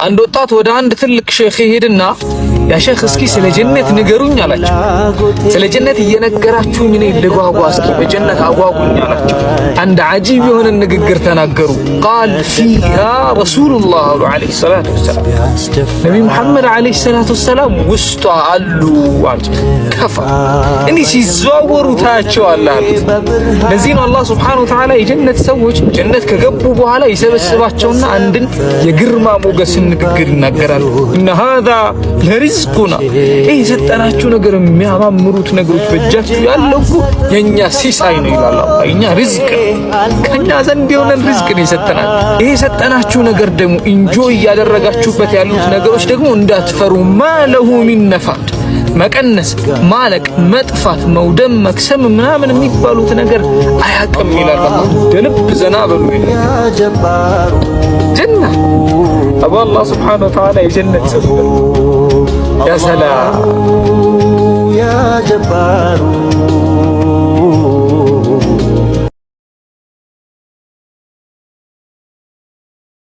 አንድ ወጣት ወደ አንድ ትልቅ ሼኽ ሄድና ያ ሼኽ እስኪ ስለ ጀነት ንገሩኝ አላቸው። ስለ ጀነት እየነገራችሁኝ እኔ ልጓጓ እስኪ በጀነት አጓጉኝ አላቸው። አንድ አጂብ የሆነ ንግግር ተናገሩ። ቃል ፊሃ ረሱሉላህ ዐለይሂ ሰላቱ ወሰላም ነብዩ መሐመድ ዐለይሂ ሰላቱ ወሰላም ውስጧ አሉ አሉት። ከፋ እንዲህ ሲዘዋወሩ ታያቸዋለህ አሉት። ለዚህ ነው አላህ ሱብሓነሁ ወተዓላ የጀነት ሰዎች ጀነት ከገቡ በኋላ ይሰበስባቸውና አንድን የግርማ ሞገስ ንግግር ይናገራሉ። እነ ሃዛ ለሪዝቁና ይህ የሰጠናችሁ ነገር የሚያማምሩት ነገሮች በእጃችሁ ያለው የኛ ሲሳይ ነው ይላል አላህ። የኛ ሪዝቅ ከኛ ዘንድ የሆነን ሪዝቅ ነው የሰጠናችሁ። ይህ የሰጠናችሁ ነገር ደግሞ ኢንጆይ እያደረጋችሁበት ያሉት ነገሮች ደግሞ እንዳትፈሩ ማለሁ ሚን ነፋድ መቀነስ፣ ማለቅ፣ መጥፋት፣ መውደም፣ መክሰም ምናምን የሚባሉት ነገር አያውቅም ይላል አላህ። ደልብ ዘና በሉ ጀና አቡ አላህ ሱብሓነሁ ወተዓላ የጀነት ሰው ያ ሰላም ያ ጀባሩ